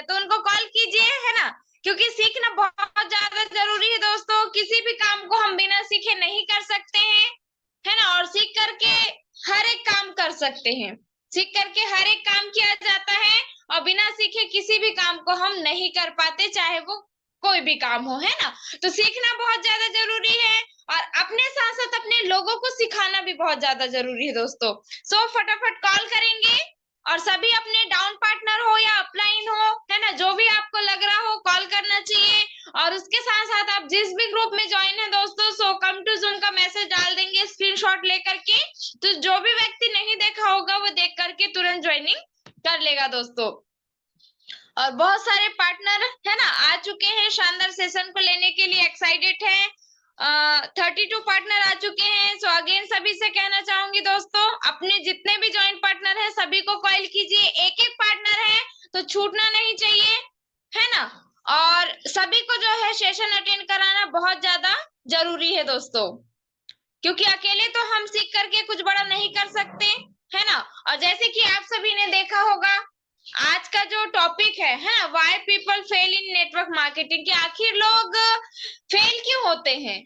हैं तो उनको कॉल कीजिए, है ना, क्योंकि सीखना बहुत ज्यादा जरूरी है दोस्तों। किसी भी काम को हम बिना सीखे नहीं कर सकते हैं, है ना, और सीख करके हर एक काम कर सकते हैं। सीख करके हर एक काम किया जाता है और बिना सीखे किसी भी काम को हम नहीं कर पाते, चाहे वो कोई भी काम हो, है ना। तो सीखना बहुत ज्यादा जरूरी है और अपने साथ साथ अपने लोगों को सिखाना भी बहुत ज्यादा जरूरी है दोस्तों। सो फटाफट कॉल करेंगे और सभी अपने डाउन पार्टनर हो या अपलाइन हो, है ना, जो भी आपको लग रहा हो कॉल करना चाहिए। और उसके साथ साथ आप जिस भी ग्रुप में ज्वाइन है दोस्तों, सो कम टू जूम का मैसेज डाल देंगे स्क्रीनशॉट लेकर के, तो जो भी व्यक्ति नहीं देखा होगा वो देख करके तुरंत ज्वाइनिंग कर लेगा दोस्तों। और बहुत सारे पार्टनर, है ना, आ चुके हैं शानदार सेशन को लेने के लिए, एक्साइटेड है। 32 पार्टनर आ चुके हैं। सो अगेन सभी से कहना चाहूंगी दोस्तों, अपने जितने भी ज्वाइंट पार्टनर है सभी को कॉल कीजिए। एक एक पार्टनर है तो छूटना नहीं चाहिए, है ना। और सभी को जो है सेशन अटेंड कराना बहुत ज्यादा जरूरी है दोस्तों, क्योंकि अकेले तो हम सीख करके कुछ बड़ा नहीं कर सकते, है ना। और जैसे कि आप सभी ने देखा होगा आज का जो टॉपिक है ना, why people fail in network marketing, कि आखिर लोग फेल क्यों होते हैं,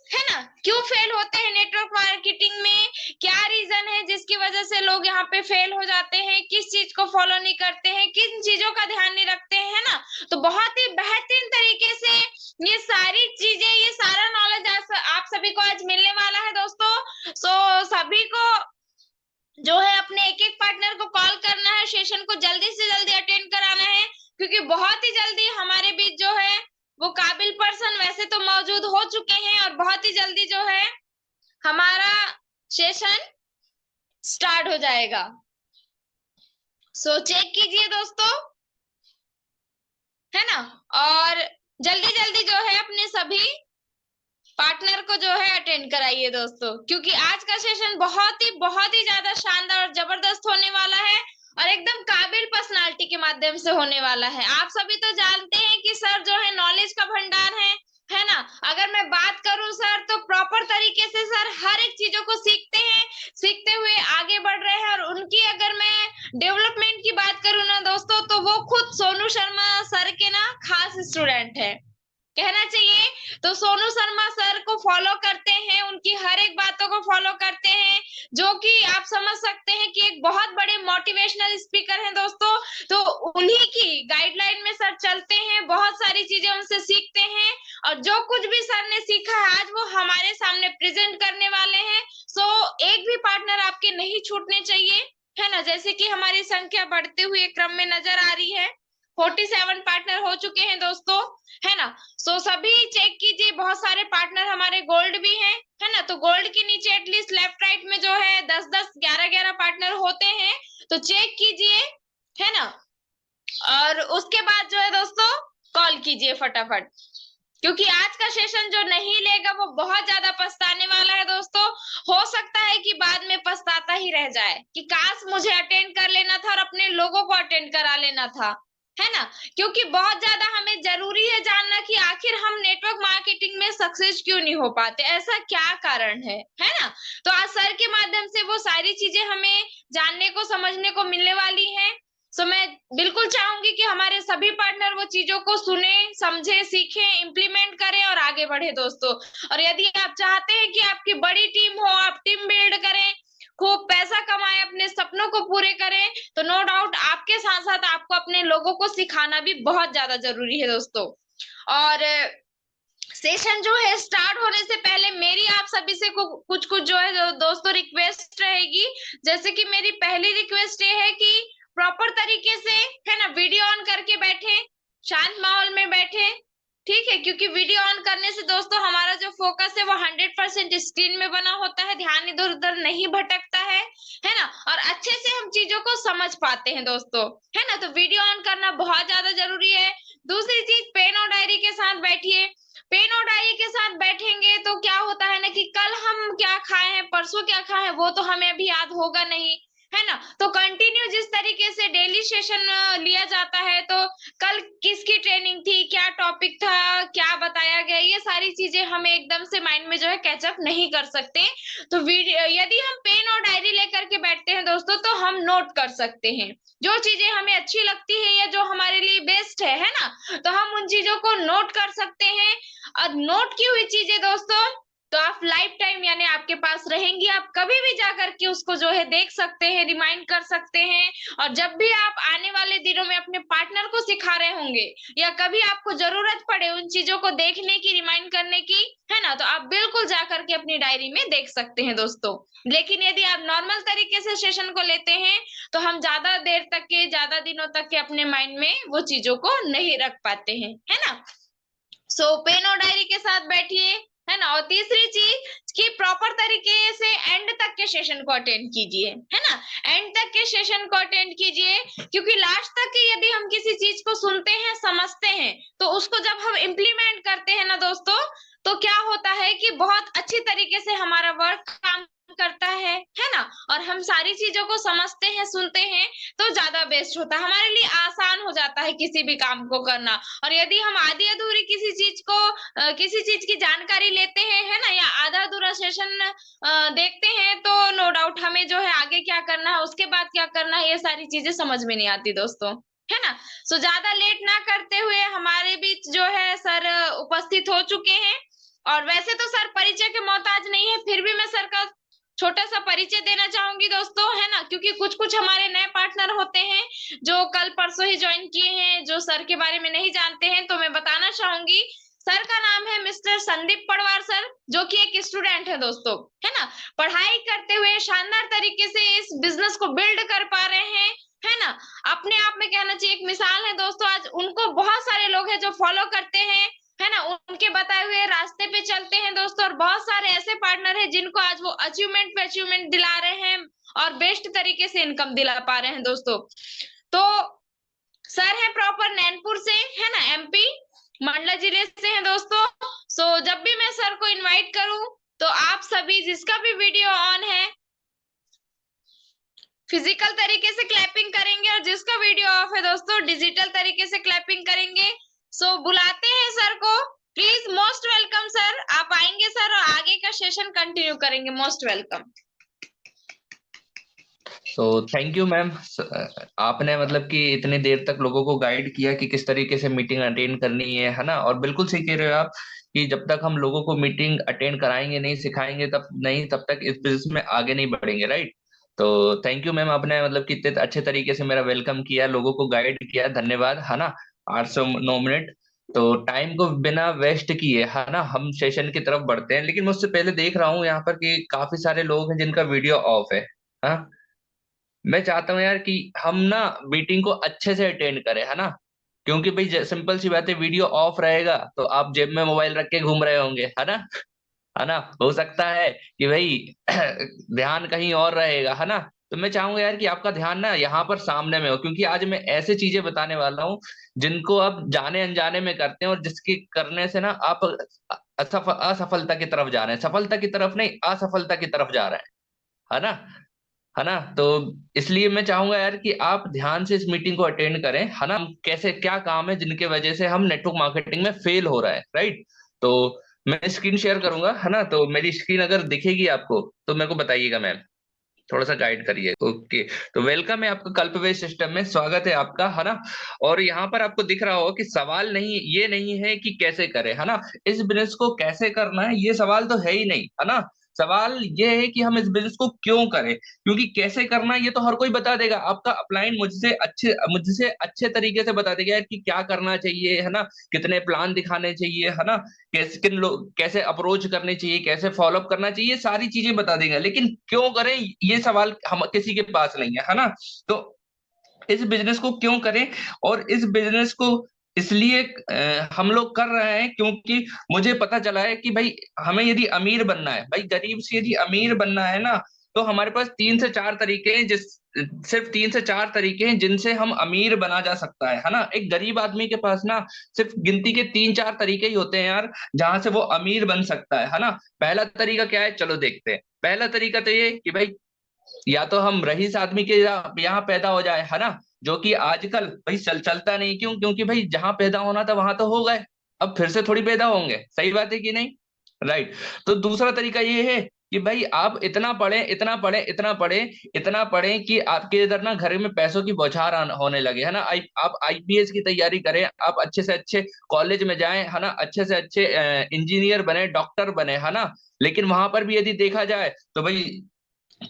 है ना, क्यों फेल होते हैं नेटवर्क मार्केटिंग में, क्या रीजन है जिसकी वजह से लोग यहाँ पे फेल हो जाते हैं, किस चीज को फॉलो नहीं करते हैं, किन चीजों का ध्यान नहीं रखते हैं, है ना। तो बहुत ही बेहतरीन तरीके से ये सारी चीजें, ये सारा नॉलेज आप सभी को आज मिलने वाला है दोस्तों। सो सभी को जो है अपने एक एक पार्टनर को कॉल करना है, सेशन को जल्दी से जल्दी अटेंड कराना है, क्योंकि बहुत ही जल्दी हमारे बीच जो है वो काबिल पर्सन वैसे तो मौजूद हो चुके हैं और बहुत ही जल्दी जो है हमारा सेशन स्टार्ट हो जाएगा। सो चेक कीजिए दोस्तों, है ना, और जल्दी जल्दी जो है अपने सभी पार्टनर को जो है अटेंड कराइए दोस्तों, क्योंकि आज का सेशन बहुत ही ज्यादा शानदार और जबरदस्त होने वाला है और एकदम काबिल पर्सनालिटी के माध्यम से होने वाला है। आप सभी तो जानते हैं कि सर जो है नॉलेज का भंडार है ना। अगर मैं बात करूं सर तो प्रॉपर तरीके से सर हर एक चीजों को सीखते हैं, सीखते हुए आगे बढ़ रहे हैं। और उनकी अगर मैं डेवलपमेंट की बात करूं ना दोस्तों, तो वो खुद सोनू शर्मा सर के ना खास स्टूडेंट है, कहना चाहिए। तो सोनू शर्मा सर को फॉलो करते हैं, उनकी हर एक बातों को फॉलो करते हैं, जो कि आप समझ सकते हैं कि एक बहुत बड़े मोटिवेशनल स्पीकर हैं दोस्तों। तो उन्हीं की गाइडलाइन में सर चलते हैं, बहुत सारी चीजें उनसे सीखते हैं और जो कुछ भी सर ने सीखा है आज वो हमारे सामने प्रेजेंट करने वाले हैं। सो एक भी पार्टनर आपके नहीं छूटने चाहिए, है ना। जैसे कि हमारी संख्या बढ़ते हुए क्रम में नजर आ रही है, 47 पार्टनर हो चुके हैं दोस्तों, है ना। सो सभी चेक कीजिए, बहुत सारे पार्टनर हमारे गोल्ड भी हैं, है ना। तो गोल्ड के नीचे एटलीस्ट लेफ्ट राइट में जो है 10-10 11-11 पार्टनर होते हैं, तो चेक कीजिए, है ना। और उसके बाद जो है दोस्तों कॉल कीजिए फटाफट, क्योंकि आज का सेशन जो नहीं लेगा वो बहुत ज्यादा पछताने वाला है दोस्तों। हो सकता है कि बाद में पछताता ही रह जाए कि काश मुझे अटेंड कर लेना था और अपने लोगों को अटेंड करा लेना था, है ना। क्योंकि बहुत ज्यादा हमें जरूरी है जानना कि आखिर हम नेटवर्क मार्केटिंग में सक्सेस क्यों नहीं हो पाते, ऐसा क्या कारण है ना। तो आज सर के माध्यम से वो सारी चीजें हमें जानने को समझने को मिलने वाली हैं। सो मैं बिल्कुल चाहूंगी कि हमारे सभी पार्टनर वो चीजों को सुने, समझे, सीखे, इम्प्लीमेंट करें और आगे बढ़े दोस्तों। और यदि आप चाहते हैं कि आपकी बड़ी टीम हो, आप टीम बिल्ड करें, खूब पैसा कमाएं, अपने सपनों को पूरे करें, तो नो डाउट आपके साथ साथ आपको अपने लोगों को सिखाना भी बहुत ज्यादा जरूरी है दोस्तों। और सेशन जो है स्टार्ट होने से पहले मेरी आप सभी से कुछ कुछ जो है जो दोस्तों रिक्वेस्ट रहेगी। जैसे कि मेरी पहली रिक्वेस्ट ये है कि प्रॉपर तरीके से, है ना, वीडियो ऑन करके बैठे, शांत माहौल में बैठे, ठीक है, क्योंकि वीडियो ऑन करने से दोस्तों हमारा जो फोकस है वो 100% स्क्रीन में बना होता है, ध्यान इधर उधर नहीं भटकता है ना, और अच्छे से हम चीजों को समझ पाते हैं दोस्तों, है ना। तो वीडियो ऑन करना बहुत ज्यादा जरूरी है। दूसरी चीज, पेन और डायरी के साथ बैठिए। पेन और डायरी के साथ बैठेंगे तो क्या होता है ना कि कल हम क्या खाए हैं, परसों क्या खाए हैं, वो तो हमें अभी याद होगा नहीं, है ना। तो कंटिन्यू जिस तरीके से डेली सेशन लिया जाता है, तो कल किसकी ट्रेनिंग थी, क्या टॉपिक था, क्या बताया गया, ये सारी चीजें हमें एकदम से माइंड में जो है कैचअप नहीं कर सकते। तो वीडियो यदि हम पेन और डायरी लेकर के बैठते हैं दोस्तों, तो हम नोट कर सकते हैं जो चीजें हमें अच्छी लगती है या जो हमारे लिए बेस्ट है ना, तो हम उन चीजों को नोट कर सकते हैं। और नोट की हुई चीजें दोस्तों तो आप लाइफ टाइम यानी आपके पास रहेंगी, आप कभी भी जाकर के उसको जो है देख सकते हैं, रिमाइंड कर सकते हैं। और जब भी आप आने वाले दिनों में अपने पार्टनर को सिखा रहे होंगे या कभी आपको जरूरत पड़े उन चीजों को देखने की, रिमाइंड करने की, है ना, तो आप बिल्कुल जाकर के अपनी डायरी में देख सकते हैं दोस्तों। लेकिन यदि आप नॉर्मल तरीके से सेशन को लेते हैं, तो हम ज्यादा देर तक के, ज्यादा दिनों तक के अपने माइंड में वो चीजों को नहीं रख पाते हैं, है ना। सो पेन और डायरी के साथ बैठिए, है ना। और तीसरी चीज कि प्रॉपर तरीके से एंड तक के सेशन को अटेंड कीजिए, है ना। एंड तक के सेशन को अटेंड कीजिए, क्योंकि लास्ट तक के यदि हम किसी चीज को सुनते हैं, समझते हैं, तो उसको जब हम इम्प्लीमेंट करते हैं ना दोस्तों, तो क्या होता है कि बहुत अच्छी तरीके से हमारा वर्क काम करता है ना। और हम सारी चीजों को समझते हैं, सुनते हैं, तो ज्यादा बेस्ट होता है, हमारे लिए आसान हो जाता है किसी भी काम को करना। और यदि हम आधी अधूरी किसी चीज को किसी चीज की जानकारी लेते हैं, है ना, या आधा अधूरा सेशन देखते हैं, तो नो डाउट हमें जो है आगे क्या करना है, उसके बाद क्या करना है, ये सारी चीजें समझ में नहीं आती दोस्तों, है ना। सो ज्यादा लेट ना करते हुए हमारे बीच जो है सर उपस्थित हो चुके हैं। और वैसे तो सर परिचय के मोहताज नहीं है, फिर भी मैं सर का छोटा सा परिचय देना चाहूंगी दोस्तों, है ना, क्योंकि कुछ कुछ हमारे नए पार्टनर होते हैं जो कल परसों ही ज्वाइन किए हैं, जो सर के बारे में नहीं जानते हैं, तो मैं बताना चाहूंगी। सर का नाम है मिस्टर संदीप पडवार सर, जो कि एक स्टूडेंट है दोस्तों, है ना। पढ़ाई करते हुए शानदार तरीके से इस बिजनेस को बिल्ड कर पा रहे हैं, है ना। अपने आप में कहना चाहिए एक मिसाल है दोस्तों, आज उनको बहुत सारे लोग हैं जो फॉलो करते हैं, है ना, उनके बताए हुए रास्ते पे चलते हैं दोस्तों। और बहुत सारे ऐसे पार्टनर हैं जिनको आज वो अचीवमेंट पे अचीवमेंट दिला रहे हैं और बेस्ट तरीके से इनकम दिला पा रहे हैं दोस्तों। तो सर है प्रॉपर नैनपुर से, है ना, एमपी मंडला जिले से है दोस्तों। सो जब भी मैं सर को इनवाइट करूं, तो आप सभी जिसका भी वीडियो ऑन है फिजिकल तरीके से क्लैपिंग करेंगे, और जिसका वीडियो ऑफ है दोस्तों डिजिटल तरीके से क्लैपिंग करेंगे। सो बुलाते हैं सर को, प्लीज मोस्ट वेलकम सर, आप आएंगे सर और आगे का सेशन कंटिन्यू करेंगे, मोस्ट वेलकम। तो थैंक यू मैम, आपने मतलब कि इतनी देर तक लोगों को गाइड किया कि किस तरीके से मीटिंग अटेंड करनी है ना। और बिल्कुल सही कह रहे हो आप कि जब तक हम लोगों को मीटिंग अटेंड कराएंगे नहीं, सिखाएंगे तब तक इस बिजनेस में आगे नहीं बढ़ेंगे, राइट। तो थैंक यू मैम, आपने मतलब कि इतने अच्छे तरीके से मेरा वेलकम किया, लोगों को गाइड किया, धन्यवाद, है ना। 809 मिनट तो टाइम को बिना वेस्ट किए, है ना, हम सेशन की तरफ बढ़ते हैं। लेकिन मुझसे पहले देख रहा हूँ यहाँ पर कि काफी सारे लोग हैं जिनका वीडियो ऑफ है। हाँ, मैं चाहता हूँ यार कि हम ना मीटिंग को अच्छे से अटेंड करें, है ना। क्योंकि भाई सिंपल सी बात है, वीडियो ऑफ रहेगा तो आप जेब में मोबाइल रख के घूम रहे होंगे, है ना। है ना, हो सकता है कि भाई ध्यान कहीं और रहेगा, है ना। तो मैं चाहूंगा यार कि आपका ध्यान ना यहाँ पर सामने में हो, क्योंकि आज मैं ऐसे चीजें बताने वाला हूँ जिनको आप जाने अनजाने में करते हैं, और जिसके करने से ना आप असफलता की तरफ जा रहे हैं, सफलता की तरफ नहीं, असफलता की तरफ जा रहे हैं, है ना। है ना। तो इसलिए मैं चाहूंगा यार कि आप ध्यान से इस मीटिंग को अटेंड करें, है ना। कैसे क्या काम है जिनके वजह से हम नेटवर्क मार्केटिंग में फेल हो रहा है, राइट। तो मैं स्क्रीन शेयर करूंगा, है ना। तो मेरी स्क्रीन अगर दिखेगी आपको तो मेरे को बताइएगा मैम, थोड़ा सा गाइड करिए। ओके, तो वेलकम है आपका कल्पवेश सिस्टम में, स्वागत है आपका, है ना। और यहाँ पर आपको दिख रहा होगा कि सवाल नहीं, ये नहीं है कि कैसे करें, है ना। इस बिजनेस को कैसे करना है ये सवाल तो है ही नहीं, है ना। सवाल ये है कि हम इस बिजनेस को क्यों करें, क्योंकि कैसे करना है ये तो हर कोई बता देगा। आपका अपलाइन मुझसे अच्छे तरीके से बता देगा कि क्या करना चाहिए, है ना, कितने प्लान दिखाने चाहिए, है ना, कैसे किन लोग कैसे अप्रोच करनी चाहिए, कैसे फॉलोअप करना चाहिए, सारी चीजें बता देंगे। लेकिन क्यों करें ये सवाल हम किसी के पास नहीं है ना। तो इस बिजनेस को क्यों करें, और इस बिजनेस को इसलिए हम लोग कर रहे हैं क्योंकि मुझे पता चला है कि भाई हमें यदि अमीर बनना है, भाई गरीब से यदि अमीर बनना है ना, तो हमारे पास 3 से 4 तरीके हैं, सिर्फ 3 से 4 तरीके हैं जिनसे हम अमीर बना जा सकता है ना। एक गरीब आदमी के पास ना सिर्फ गिनती के 3 4 तरीके ही होते हैं यार, जहां से वो अमीर बन सकता है ना। पहला तरीका क्या है, चलो देखते हैं। पहला तरीका तो ये कि भाई या तो हम रईस आदमी के यहाँ पैदा हो जाए, है ना, जो कि आजकल भाई चलता नहीं। क्यों? क्योंकि भाई जहां पैदा होना था वहां तो हो गए, अब फिर से थोड़ी पैदा होंगे। सही बात है कि नहीं? राइट। तो दूसरा तरीका ये है कि भाई आप इतना पढ़े, इतना पढ़े, इतना पढ़े, इतना पढ़े कि आपके इधर ना घर में पैसों की बौछार होने लगे, है ना। आप आईपीएस की तैयारी करें, आप अच्छे से अच्छे कॉलेज में जाएं, है ना, अच्छे से अच्छे इंजीनियर बने, डॉक्टर बने, है ना। लेकिन वहां पर भी यदि देखा जाए तो भाई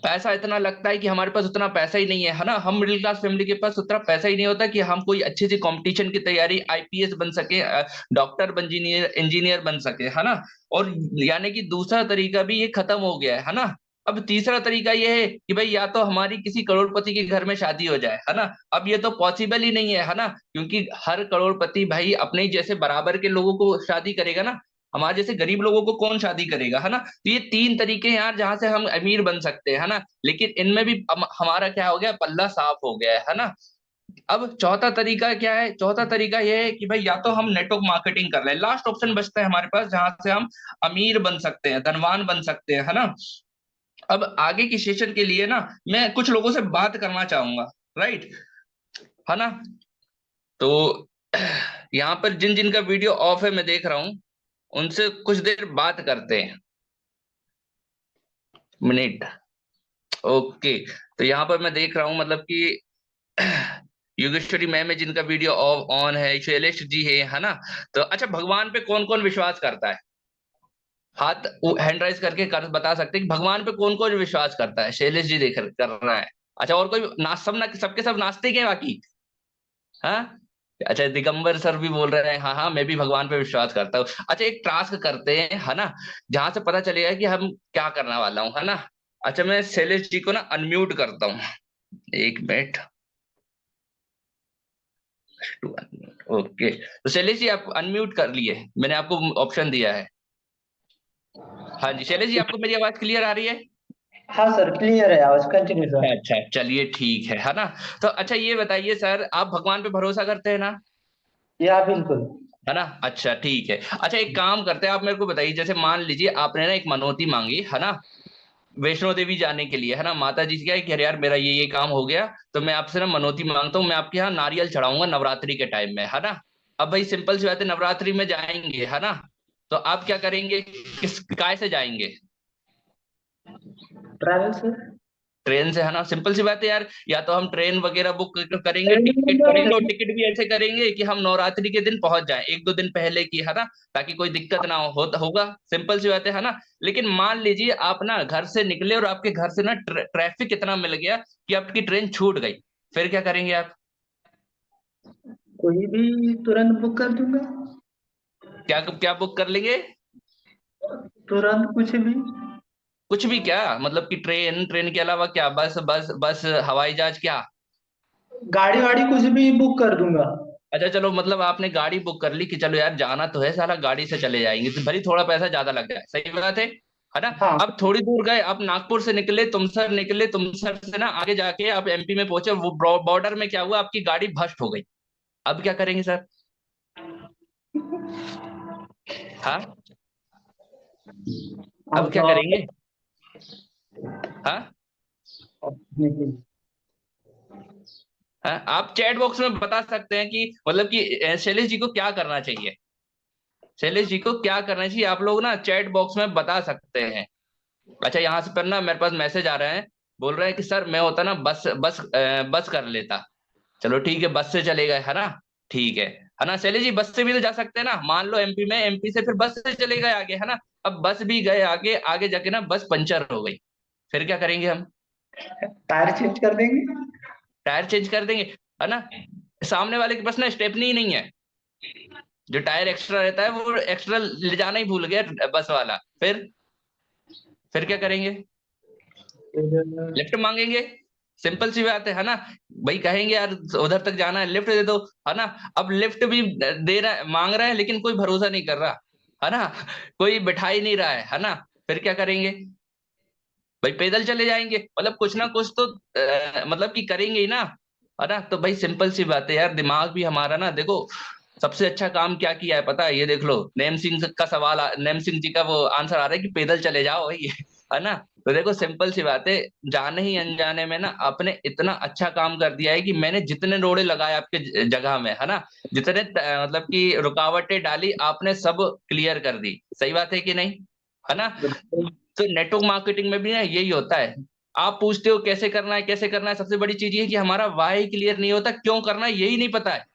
पैसा इतना लगता है कि हमारे पास उतना पैसा ही नहीं है ना। हम मिडिल क्लास फैमिली के पास उतना पैसा ही नहीं होता कि हम कोई अच्छी सी कंपटीशन की तैयारी, आईपीएस बन सके, डॉक्टर बन, इंजीनियर इंजीनियर बन सके, है ना। और यानी कि दूसरा तरीका भी ये खत्म हो गया है ना। अब तीसरा तरीका ये है कि भाई या तो हमारी किसी करोड़पति के घर में शादी हो जाए, है ना। अब ये तो पॉसिबल ही नहीं है ना, क्योंकि हर करोड़पति भाई अपने ही जैसे बराबर के लोगों को शादी करेगा ना। हमारे जैसे गरीब लोगों को कौन शादी करेगा, है ना। तो ये तीन तरीके हैं यार जहां से हम अमीर बन सकते हैं, है ना। लेकिन इनमें भी हमारा क्या हो गया, पल्ला साफ हो गया है ना। अब चौथा तरीका क्या है? चौथा तरीका ये है कि भाई या तो हम नेटवर्क मार्केटिंग कर लें। लास्ट ऑप्शन बचता है हमारे पास जहां से हम अमीर बन सकते हैं, धनवान बन सकते हैं, है ना। अब आगे की सेशन के लिए ना मैं कुछ लोगों से बात करना चाहूंगा, राइट, है ना। तो यहाँ पर जिन जिन का वीडियो ऑफ है मैं देख रहा हूँ, उनसे कुछ देर बात करते हैं। मिनट। ओके। तो यहाँ पर मैं देख रहा हूँ मतलब कि योगेश्वरी मैम है जिनका वीडियो ऑन है, शैलेश जी है ना। तो अच्छा, भगवान पे कौन कौन विश्वास करता है? हाथ हैंड राइज करके बता सकते हैं कि भगवान पे कौन कौन विश्वास करता है? शैलेश जी देख करना है। अच्छा, और कोई सब ना, सबके सब नास्तिक है बाकी? हाँ। अच्छा, दिगंबर सर भी बोल रहे हैं हाँ हाँ मैं भी भगवान पे विश्वास करता हूँ। अच्छा, एक टास्क करते हैं, है ना, जहां से पता चलेगा कि हम क्या करने वाला हूँ, है ना। अच्छा, मैं शैलेश जी को ना अनम्यूट करता हूँ, एक मिनट। ओके, तो शैलेश जी आप अनम्यूट कर लिए, मैंने आपको ऑप्शन दिया है। हाँ जी शैलेश जी, आपको मेरी आवाज क्लियर आ रही है? हाँ सर, क्लियर है आवाज, कंटिन्यू अच्छा सर। अच्छा, चलिए ठीक है ना। तो अच्छा ये बताइए सर, आप भगवान पे भरोसा करते हैं ना? या बिल्कुल। है ना, अच्छा ठीक है। अच्छा, एक काम करते हैं, आप मेरे को बताइए, जैसे मान लीजिए आपने ना एक मनौती मांगी, है ना, वैष्णो देवी जाने के लिए, है ना। माता जी से क्या है कि अरे यार मेरा ये काम हो गया, तो मैं आपसे ना मनौती मांगता हूँ, मैं आपके यहाँ नारियल चढ़ाऊंगा नवरात्रि के टाइम में, है ना। अब भाई सिंपल सी बात है, नवरात्रि में जाएंगे, है ना, तो आप क्या करेंगे, किस काय से जाएंगे? Travel sir. ट्रेन से, है ना, सिंपल सी बात है यार। या तो हम ट्रेन वगैरह बुक करेंगे, ट्रेन टिकट करेंगे, और मतलब टिकट भी ऐसे करेंगे कि हम नवरात्रि के दिन पहुंच जाएं, एक दो दिन पहले की, है ना, ताकि कोई दिक्कत ना होगा। सिंपल सी बात है ना। लेकिन मान लीजिए आप ना घर से निकले और आपके घर से ना ट्रैफिक इतना मिल गया कि आपकी ट्रेन छूट गई, फिर क्या करेंगे आप? कोई भी तुरंत बुक कर दूंगा। क्या क्या बुक कर लेंगे? तुरंत कुछ भी। कुछ भी क्या मतलब कि ट्रेन, ट्रेन के अलावा क्या, बस बस बस, हवाई जहाज, क्या? गाड़ी वाड़ी कुछ भी बुक कर दूंगा। अच्छा चलो, मतलब आपने गाड़ी बुक कर ली कि चलो यार जाना तो है, साला गाड़ी से चले जाएंगे, तो भले थोड़ा पैसा ज्यादा लग जाए, सही बात है ना। हाँ। अब थोड़ी दूर गए, आप नागपुर से निकले, तुमसर निकले, तुमसर से ना आगे जाके आप एमपी में पहुंचे, वो बॉर्डर में क्या हुआ, आपकी गाड़ी भ्रष्ट हो गई। अब क्या करेंगे सर? हाँ, हाँ अब क्या तो करेंगे? हाँ, हाँ, आप चैट बॉक्स में बता सकते हैं कि मतलब कि शैलेश जी को क्या करना चाहिए। शैलेश जी को क्या करना चाहिए, आप लोग ना चैट बॉक्स में बता सकते हैं। अच्छा, यहाँ से पर ना मेरे पास मैसेज आ रहे हैं, बोल रहे हैं कि सर मैं होता ना बस बस बस कर लेता। चलो ठीक है, बस से चले गए, है ना। ठीक है ना शैलेश जी, बस से भी तो जा सकते हैं ना, मान लो एमपी में, एमपी से फिर बस से चले गए आगे, है ना। अब बस भी गए आगे, आगे जाके ना बस पंचर हो गई, फिर क्या करेंगे हम? टायर चेंज कर देंगे। टायर चेंज कर देंगे, है ना। सामने वाले के पास ना स्टेपनी ही नहीं है, जो टायर एक्स्ट्रा रहता है वो एक्स्ट्रा ले जाना ही भूल गया बस वाला, फिर क्या करेंगे? फिर लिफ्ट मांगेंगे, सिंपल सी बात है ना। भाई कहेंगे यार उधर तक जाना है, लिफ्ट दे दो, है ना। अब लिफ्ट भी दे रहा है, मांग रहा है, लेकिन कोई भरोसा नहीं कर रहा, है ना, कोई बिठा ही नहीं रहा है ना। फिर क्या करेंगे? भाई पैदल चले जाएंगे, मतलब कुछ ना कुछ तो मतलब कि करेंगे ही ना, है ना। तो भाई सिंपल सी बात है यार, दिमाग भी हमारा ना देखो, सबसे अच्छा काम क्या किया है पता है? ये देख लो, नेम सिंह का सवाल, नेम सिंह जी का वो आंसर आ रहा है कि पैदल चले जाओ भाई। है ना। तो देखो सिंपल सी बात है, जाने ही अनजाने में ना आपने इतना अच्छा काम कर दिया है कि मैंने जितने रोड़े लगाए आपके जगह में, है ना, जितने मतलब कि रुकावटें डाली आपने सब क्लियर कर दी। सही बात है कि नहीं, है ना। बिल्कुल। तो नेटवर्क मार्केटिंग में भी ना यही होता है। आप पूछते हो कैसे करना है कैसे करना है, सबसे बड़ी चीज ये है कि हमारा वाई क्लियर नहीं होता, क्यों करना है यही नहीं पता है।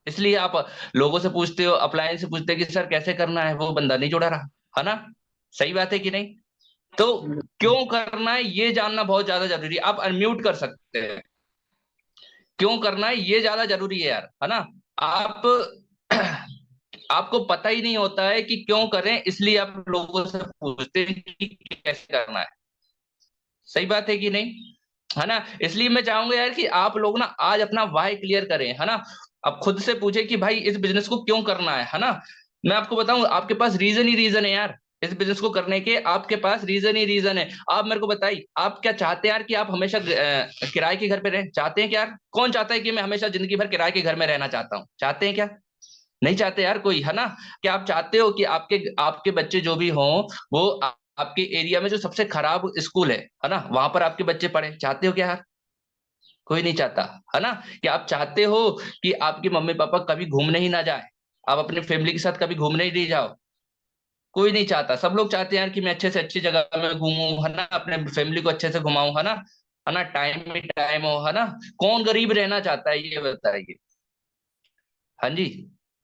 इसलिए आप लोगों से पूछते हो, अपलायंस से पूछते हो कि सर कैसे करना है, वो बंदा नहीं जुड़ा रहा, है ना। सही बात है कि नहीं। तो क्यों करना है ये जानना बहुत ज्यादा जरूरी है। आप अनम्यूट कर सकते हैं, क्यों करना है ये ज्यादा जरूरी है यार, है ना। आप आपको पता ही नहीं होता है कि क्यों करें, इसलिए आप लोगों से पूछते हैं कि कैसे करना है। सही बात है कि नहीं, है ना। इसलिए मैं चाहूंगा यार कि आप लोग ना आज अपना वाई क्लियर करें, है ना। आप खुद से पूछे कि भाई इस बिजनेस को क्यों करना है ना। मैं आपको बताऊं, आपके पास रीजन ही रीजन है यार, इस बिजनेस को करने के आपके पास रीजन ही रीजन है। आप मेरे को बताइए, आप क्या चाहते हैं यार कि आप हमेशा किराए के घर पे रहें, चाहते हैं क्या यार। कौन चाहता है कि मैं हमेशा जिंदगी भर किराए के घर में रहना चाहता हूँ, चाहते हैं क्या। नहीं चाहते यार कोई, है ना। क्या आप चाहते हो कि आपके आपके बच्चे जो भी हों वो आपके एरिया में जो सबसे खराब स्कूल है ना, वहां पर आपके बच्चे पढ़े, चाहते हो क्या यार। कोई नहीं चाहता, है ना। कि आप चाहते हो कि आपके मम्मी पापा कभी घूमने ही ना जाए, आप अपने फैमिली के साथ कभी घूमने ही नहीं जाओ। कोई नहीं चाहता, सब लोग चाहते हैं यार कि मैं अच्छे से अच्छी जगह में घूमूं, है ना, अपने फैमिली को अच्छे से घुमाऊं, है ना, टाइम में टाइम हो, है ना। कौन गरीब रहना चाहता है ये बताइए। हाँ जी।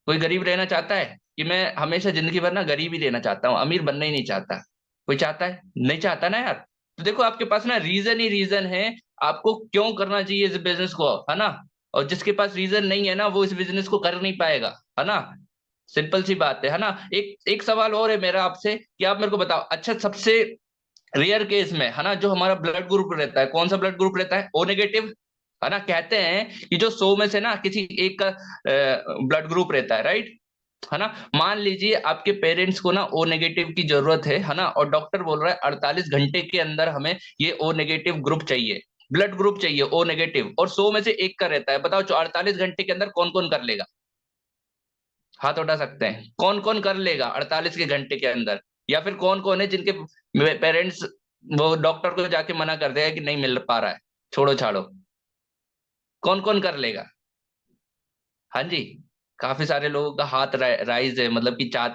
कोई गरीब रहना चाहता है कि मैं हमेशा जिंदगी भर ना गरीब ही रहना चाहता हूँ, अमीर बनना ही नहीं चाहता। कोई चाहता है, नहीं चाहता ना यार। तो देखो आपके पास ना रीजन ही रीजन है, आपको क्यों करना चाहिए इस बिजनेस को, है ना। और जिसके पास रीजन नहीं है ना वो इस बिजनेस को कर नहीं पाएगा, है ना। सिंपल सी बात है ना। एक एक सवाल और है मेरा आपसे कि आप मेरे को बताओ, अच्छा सबसे रेयर केस में, है ना, जो हमारा ब्लड ग्रुप रहता है, कौन सा ब्लड ग्रुप रहता है, ओ नेगेटिव। है ना, कहते हैं कि जो 100 में से ना किसी एक का ब्लड ग्रुप रहता है, राइट। है ना। मान लीजिए आपके पेरेंट्स को ना ओ नेगेटिव की जरूरत है ना, और डॉक्टर बोल रहा है 48 घंटे के अंदर हमें ये ओ नेगेटिव ग्रुप चाहिए, ब्लड ग्रुप चाहिए ओ नेगेटिव, और 100 में से एक का रहता है। बताओ 48 घंटे के अंदर कौन कौन कर लेगा। हाथ उठा सकते हैं, कौन कौन कर लेगा 48 के घंटे के अंदर। या फिर कौन कौन है जिनके पेरेंट्स वो डॉक्टर को जाके मना कर देगा कि नहीं मिल पा रहा है, छोड़ो छाड़ो। कौन कौन कर लेगा। हाँ जी। काफी सारे लोगों का हाथ राइज है, मतलब कि चार।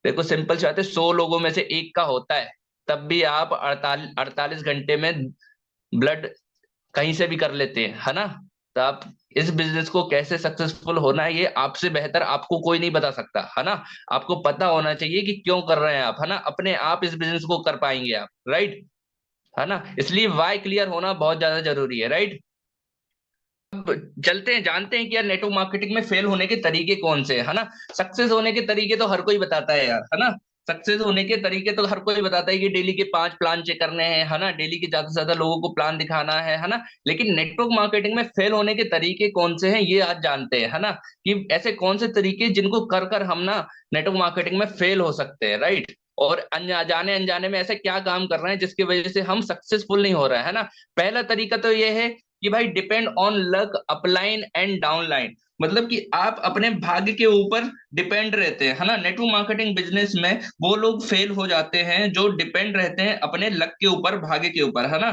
देखो सिंपल सी बात है, 100 लोगों में से एक का होता है, तब भी आप 48 घंटे में ब्लड कहीं से भी कर लेते हैं, है ना। तो आप इस बिजनेस को कैसे सक्सेसफुल होना है ये आपसे बेहतर आपको कोई नहीं बता सकता, है ना। आपको पता होना चाहिए कि क्यों कर रहे हैं आप, है ना, अपने आप इस बिजनेस को कर पाएंगे आप, राइट। है ना, इसलिए वाई क्लियर होना बहुत ज्यादा जरूरी है, राइट। अब चलते हैं, जानते हैं कि यार नेटवर्क मार्केटिंग में फेल होने के तरीके कौन से है ना। सक्सेस होने के तरीके तो हर कोई बताता है यार, है ना। सक्सेस होने के तरीके तो हर कोई बताता है कि डेली के 5 प्लान चेक करने हैं, है ना, डेली के ज्यादा से ज्यादा लोगों को प्लान दिखाना है ना। लेकिन नेटवर्क मार्केटिंग में फेल होने के तरीके कौन से हैं ये आज जानते हैं, है ना। कि ऐसे कौन से तरीके जिनको कर कर हम ना नेटवर्क मार्केटिंग में फेल हो सकते हैं, राइट। और जाने अनजाने में ऐसे क्या काम कर रहे हैं जिसकी वजह से हम सक्सेसफुल नहीं हो रहे हैं, है ना। पहला तरीका तो ये है कि भाई depend on luck upline and downline. मतलब कि आप अपने भाग्य के ऊपर डिपेंड रहते हैं, है ना। नेटवर्क मार्केटिंग बिजनेस में वो लोग फेल हो जाते हैं जो डिपेंड रहते हैं अपने लक के ऊपर, भाग्य के ऊपर, है ना।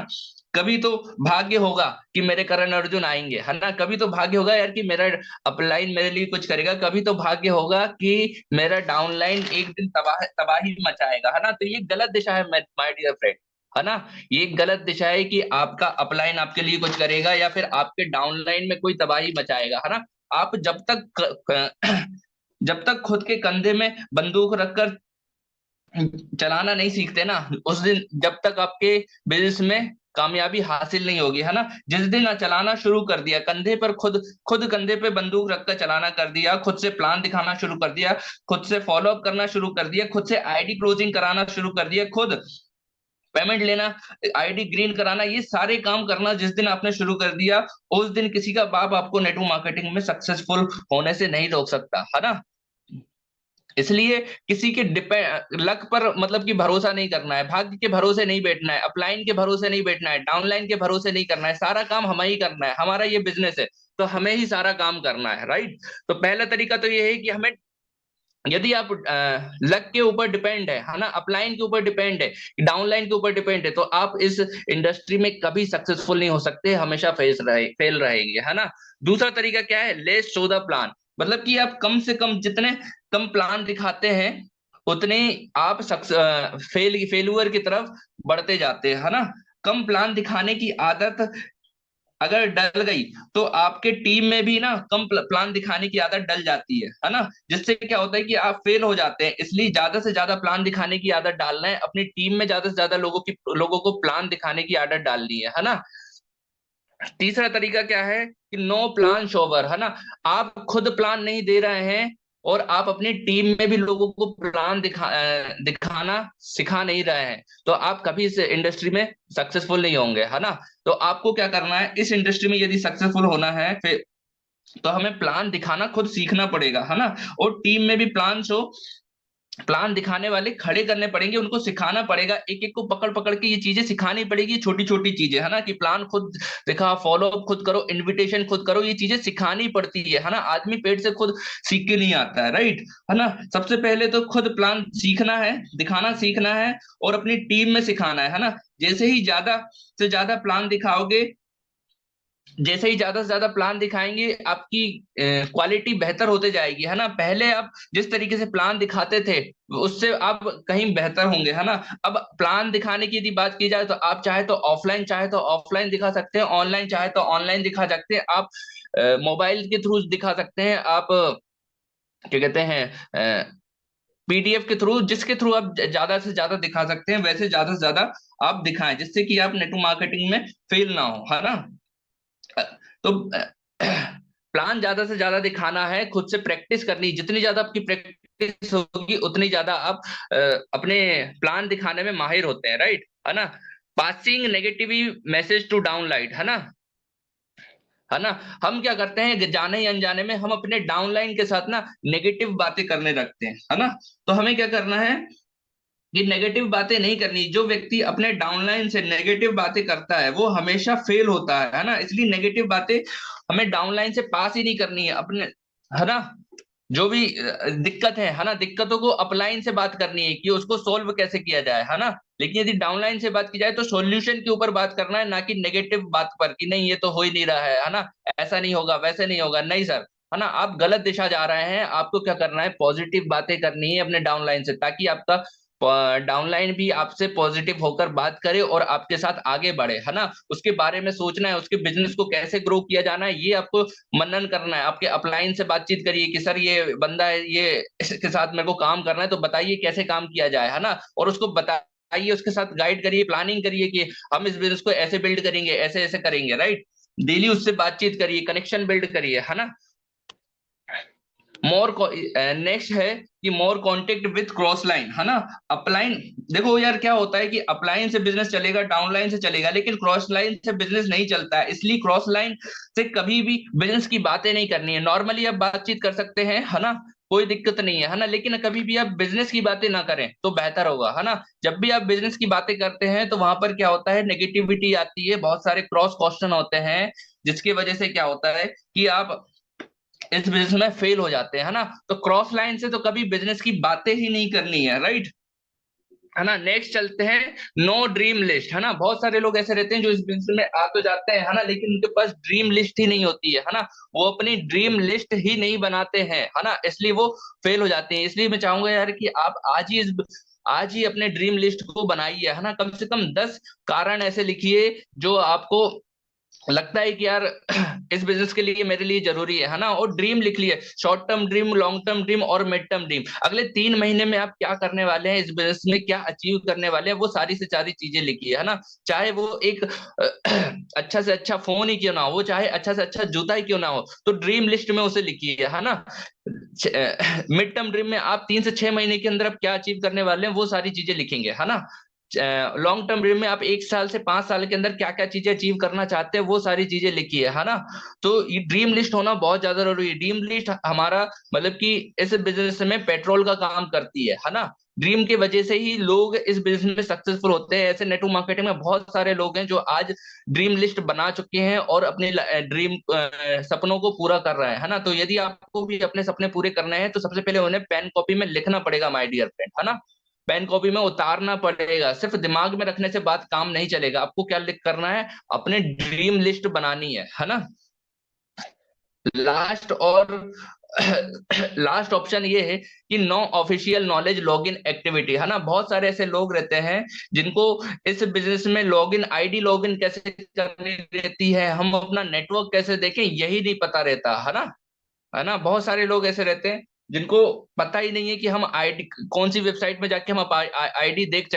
कभी तो भाग्य होगा कि मेरे करण अर्जुन आएंगे, है ना। कभी तो भाग्य होगा यार कि मेरा अपलाइन मेरे लिए कुछ करेगा। कभी तो भाग्य होगा कि मेरा डाउनलाइन एक दिन तबाही मचाएगा, है ना। तो ये गलत दिशा है माय डियर फ्रेंड, है ना। ये एक गलत दिशा है कि आपका अपलाइन आपके लिए कुछ करेगा या फिर आपके डाउनलाइन में कोई तबाही मचाएगा, है ना। आप जब तक खुद के कंधे में बंदूक रखकर चलाना नहीं सीखते ना, उस दिन जब तक आपके बिजनेस में कामयाबी हासिल नहीं होगी, है ना। जिस दिन चलाना शुरू कर दिया कंधे पर, खुद खुद कंधे पे बंदूक रखकर चलाना कर दिया, खुद से प्लान दिखाना शुरू कर दिया, खुद से फॉलो अप करना शुरू कर दिया, खुद से आईडी क्लोजिंग कराना शुरू कर दिया, खुद पेमेंट लेना, आईडी ग्रीन कराना, ये सारे काम करना जिस दिन आपने शुरू कर दिया, उस दिन किसी का बाप आपको नेटवर्क मार्केटिंग में सक्सेसफुल होने से नहीं रोक सकता, है ना। इसलिए किसी के डिपेंड लक पर मतलब कि भरोसा नहीं करना है, भाग्य के भरोसे नहीं बैठना है, अपलाइन के भरोसे नहीं बैठना है, डाउनलाइन के भरोसे नहीं करना है। सारा काम हमें ही करना है, हमारा ये बिजनेस है तो हमें ही सारा काम करना है, राइट। तो पहला तरीका तो ये है कि हमें यदि आप लक के ऊपर डिपेंड है ना, अपलाइन के ऊपर डिपेंड है, डाउनलाइन के ऊपर डिपेंड है, तो आप इस इंडस्ट्री में कभी सक्सेसफुल नहीं हो सकते, हमेशा फेल रहेंगे, है ना। दूसरा तरीका क्या है, लेस शो द प्लान, मतलब कि आप कम से कम जितने कम प्लान दिखाते हैं उतने आप फेलुअर की तरफ बढ़ते जाते हैं, है ना। कम प्लान दिखाने की आदत अगर डल गई तो आपके टीम में भी ना कम प्लान दिखाने की आदत डल जाती है ना। जिससे क्या होता है कि आप फेल हो जाते हैं, इसलिए ज्यादा से ज्यादा प्लान दिखाने की आदत डालना है, अपनी टीम में ज्यादा से ज्यादा लोगों को प्लान दिखाने की आदत डालनी है ना। तीसरा तरीका क्या है कि नो प्लान शोवर, है ना। आप खुद प्लान नहीं दे रहे हैं और आप अपनी टीम में भी लोगों को प्लान दिखाना सिखा नहीं रहे हैं, तो आप कभी इस इंडस्ट्री में सक्सेसफुल नहीं होंगे, है ना। तो आपको क्या करना है, इस इंडस्ट्री में यदि सक्सेसफुल होना है फिर तो हमें प्लान दिखाना खुद सीखना पड़ेगा, है ना। और टीम में भी प्लान दिखाने वाले खड़े करने पड़ेंगे, उनको सिखाना पड़ेगा, एक एक को पकड़ पकड़ के ये चीजें सिखानी पड़ेगी, छोटी छोटी चीजें, है ना, कि प्लान खुद दिखा, फॉलो अप खुद करो, इनविटेशन खुद करो, ये चीजें सिखानी पड़ती है ना। आदमी पेट से खुद सीख के नहीं आता है, राइट, है ना। सबसे पहले तो खुद प्लान सीखना है, दिखाना सीखना है और अपनी टीम में सिखाना है ना। जैसे ही ज्यादा से ज्यादा प्लान दिखाओगे, जैसे ही ज्यादा से ज्यादा प्लान दिखाएंगे, आपकी क्वालिटी बेहतर होते जाएगी, है ना। पहले आप जिस तरीके से प्लान दिखाते थे उससे आप कहीं बेहतर होंगे, है ना। अब प्लान दिखाने की यदि बात की जाए तो आप चाहे तो ऑफलाइन दिखा सकते हैं, ऑनलाइन चाहे तो ऑनलाइन दिखा सकते हैं, आप मोबाइल के थ्रू दिखा सकते हैं, आप क्या कहते हैं पीडीएफ के थ्रू, जिसके थ्रू आप ज्यादा से ज्यादा दिखा सकते हैं वैसे ज्यादा से ज्यादा आप दिखाएं, जिससे कि आप नेटवर्क मार्केटिंग में फेल ना हो, है ना। तो प्लान ज्यादा से ज्यादा दिखाना है, खुद से प्रैक्टिस करनी, जितनी ज्यादा आपकी प्रैक्टिस होगी उतनी ज्यादा आप अपने प्लान दिखाने में माहिर होते हैं, राइट, है ना। Passing negative message to downlight, है ना। हम क्या करते हैं, जाने ही अनजाने में हम अपने डाउनलाइन के साथ ना नेगेटिव बातें करने लगते हैं, है ना। तो हमें क्या करना है कि नेगेटिव बातें नहीं करनी, जो व्यक्ति अपने डाउनलाइन से नेगेटिव बातें करता है वो हमेशा फेल होता है ना। इसलिए नेगेटिव बातें हमें डाउनलाइन से पास ही नहीं करनी है अपने, है ना। जो भी दिक्कत है ना, दिक्कतों को अपलाइन से बात करनी है कि उसको सोल्व कैसे किया जाए, है ना। लेकिन यदि डाउनलाइन से बात की जाए तो सॉल्यूशन के ऊपर बात करना है, ना कि नेगेटिव बात पर कि नहीं ये तो हो ही नहीं रहा है ना, ऐसा नहीं होगा वैसे नहीं होगा, नहीं सर, है ना, आप गलत दिशा जा रहे हैं। आपको क्या करना है, पॉजिटिव बातें करनी है अपने डाउनलाइन से, ताकि आपका डाउनलाइन भी आपसे पॉजिटिव होकर बात करे और आपके साथ आगे बढ़े, है ना। उसके बारे में सोचना है, उसके बिजनेस को कैसे ग्रो किया जाना है ये आपको मनन करना है। आपके अपलाइन से बातचीत करिए कि सर ये बंदा है, ये इसके साथ मेरे को काम करना है, तो बताइए कैसे काम किया जाए, है ना। और उसको बताइए, उसके साथ गाइड करिए, प्लानिंग करिए कि हम इस बिजनेस को ऐसे बिल्ड करेंगे, ऐसे ऐसे करेंगे, राइट। डेली उससे बातचीत करिए, कनेक्शन बिल्ड करिए, है ना। मोर नेक्स्ट है कि मोर कॉन्टेक्ट विथ क्रॉस लाइन, है ना। अपलाइन, देखो यार क्या होता है कि अपलाइन से बिजनेस चलेगा, डाउनलाइन से चलेगा, लेकिन क्रॉस लाइन से बिजनेस नहीं चलता है। इसलिए क्रॉस लाइन से कभी भी बिजनेस की बातें नहीं करनी है। नॉर्मली आप बातचीत कर सकते हैं, है ना, कोई दिक्कत नहीं है ना, लेकिन कभी भी आप बिजनेस की बातें ना करें तो बेहतर होगा, है ना। जब भी आप बिजनेस की बातें करते हैं तो वहां पर क्या होता है, नेगेटिविटी आती है, बहुत सारे क्रॉस क्वेश्चन होते हैं, जिसकी वजह से क्या होता है कि आप इस बिजनेस में फेल हो जाते हैं, है ना। तो क्रॉस लाइन से तो कभी बिजनेस की बातें ही नहीं करनी है, राइट, है ना। नेक्स्ट चलते हैं, नो ड्रीम लिस्ट, है ना। बहुत सारे लोग ऐसे रहते हैं जो इस बिजनेस में आ तो जाते हैं, है ना, लेकिन उनके पास ड्रीम लिस्ट ही नहीं होती है ना। वो अपनी ड्रीम लिस्ट ही नहीं बनाते हैं, है ना, इसलिए वो फेल हो जाते हैं। इसलिए मैं चाहूंगा यार कि आप आज ही अपने ड्रीम लिस्ट को बनाइए, है ना। कम से कम 10 कारण ऐसे लिखिए जो आपको लगता है कि यार इस बिजनेस के लिए मेरे लिए जरूरी है ना। और ड्रीम लिख लिए, short term dream, long term dream और मिड टर्म ड्रीम। अगले 3 महीने में आप क्या करने वाले हैं, इस बिजनेस में क्या अचीव करने वाले हैं, वो सारी से सारी चीजें लिखिए, है ना। चाहे वो एक अच्छा से अच्छा फोन ही क्यों ना हो, वो चाहे अच्छा से अच्छा जूता ही क्यों ना हो, तो ड्रीम लिस्ट में उसे लिखिए, है ना। मिड टर्म ड्रीम में आप 3 से 6 महीने के अंदर आप क्या अचीव करने वाले हैं वो सारी चीजें लिखेंगे, है ना। लॉन्ग टर्म ड्रीम में आप 1 साल से 5 साल के अंदर क्या क्या चीजें अचीव करना चाहते हैं वो सारी चीजें लिखिए, है ना। तो ये ड्रीम लिस्ट होना बहुत ज्यादा जरूरी है। ड्रीम लिस्ट हमारा मतलब कि इस बिजनेस में पेट्रोल का काम करती है ना। ड्रीम की वजह से ही लोग इस बिजनेस में सक्सेसफुल होते हैं। ऐसे नेटवर्क मार्केटिंग में बहुत सारे लोग हैं जो आज ड्रीम लिस्ट बना चुके हैं और अपने ड्रीम सपनों को पूरा कर रहे हैं, है ना। तो यदि आपको भी अपने सपने पूरे करने हैं तो सबसे पहले उन्हें पेन कॉपी में लिखना पड़ेगा माय डियर फ्रेंड, है ना। पेन कॉपी में उतारना पड़ेगा। सिर्फ दिमाग में रखने से बात काम नहीं चलेगा। आपको क्या लिख करना है, अपने ड्रीम लिस्ट बनानी है ना। लास्ट और लास्ट ऑप्शन ये है कि no official knowledge login activity, है ना। बहुत सारे ऐसे लोग रहते हैं जिनको इस बिजनेस में लॉगिन आईडी लॉगिन कैसे करनी रहती है, हम अपना नेटवर्क कैसे देखें, यही नहीं पता रहता, है ना। बहुत सारे लोग ऐसे रहते हैं जिनको पता ही नहीं है कि हम आईडी कौन सी वेबसाइट में जाके हम आईडी देख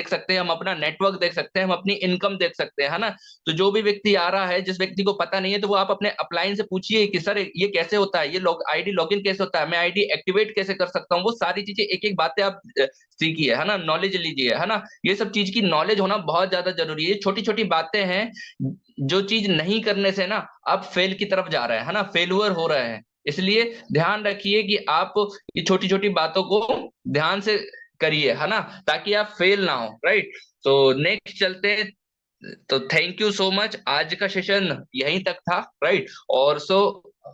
सकते हैं, हम अपना नेटवर्क देख सकते हैं, हम अपनी इनकम देख सकते हैं, है ना। तो जो भी व्यक्ति आ रहा है, जिस व्यक्ति को पता नहीं है, तो वो आप अपने अपलाइन से पूछिए कि सर ये कैसे होता है, ये आईडी लॉगिन कैसे होता है, मैं आईडी एक्टिवेट कैसे कर सकता हूँ। वो सारी चीजें एक एक बातें आप सीखिए, है ना, नॉलेज लीजिए, है ना। ये सब चीज की नॉलेज होना बहुत ज्यादा जरूरी है। छोटी छोटी बातें हैं, जो चीज नहीं करने से ना आप फेल की तरफ जा रहे हैं, है ना, फेलुअर हो रहे हैं। इसलिए ध्यान रखिए कि आप ये छोटी छोटी बातों को ध्यान से करिए, है ना, ताकि आप फेल ना हो, राइट। तो नेक्स्ट चलते हैं। तो थैंक यू सो मच, आज का सेशन यहीं तक था, राइट। और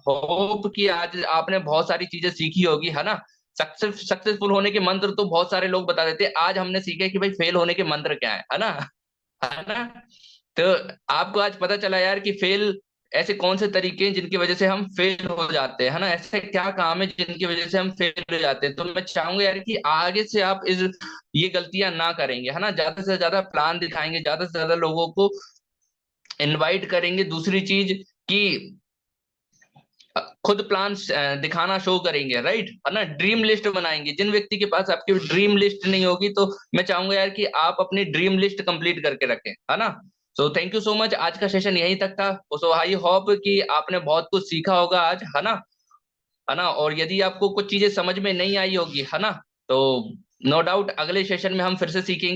होप कि आज आपने बहुत सारी चीजें सीखी होगी, है ना। सक्सेसफुल होने के मंत्र तो बहुत सारे लोग बता देते हैं, आज हमने सीखे कि भाई फेल होने के मंत्र क्या है ना, है ना। तो आपको आज पता चला यार कि फेल ऐसे कौन से तरीके हैं जिनकी वजह से हम फेल हो जाते हैं, है ना। ऐसे क्या काम है जिनकी वजह से हम फेल हो जाते हैं। तो मैं चाहूंगा यार कि आगे से आप ये गलतियां ना करेंगे, है ना। ज्यादा से ज्यादा प्लान दिखाएंगे, ज्यादा से ज्यादा लोगों को इनवाइट करेंगे। दूसरी चीज कि खुद प्लान दिखाना शो करेंगे, राइट, है ना। ड्रीम लिस्ट बनाएंगे। जिन व्यक्ति के पास आपकी ड्रीम लिस्ट नहीं होगी, तो मैं चाहूंगा यार कि आप अपनी ड्रीम लिस्ट कंप्लीट करके रखें, है ना। So thank you so much, आज का सेशन यहीं तक था। सो आई होप कि आपने बहुत कुछ सीखा होगा आज, है ना। और यदि आपको कुछ चीजें समझ में नहीं आई होगी, है ना, तो नो डाउट अगले सेशन में हम फिर से सीखेंगे।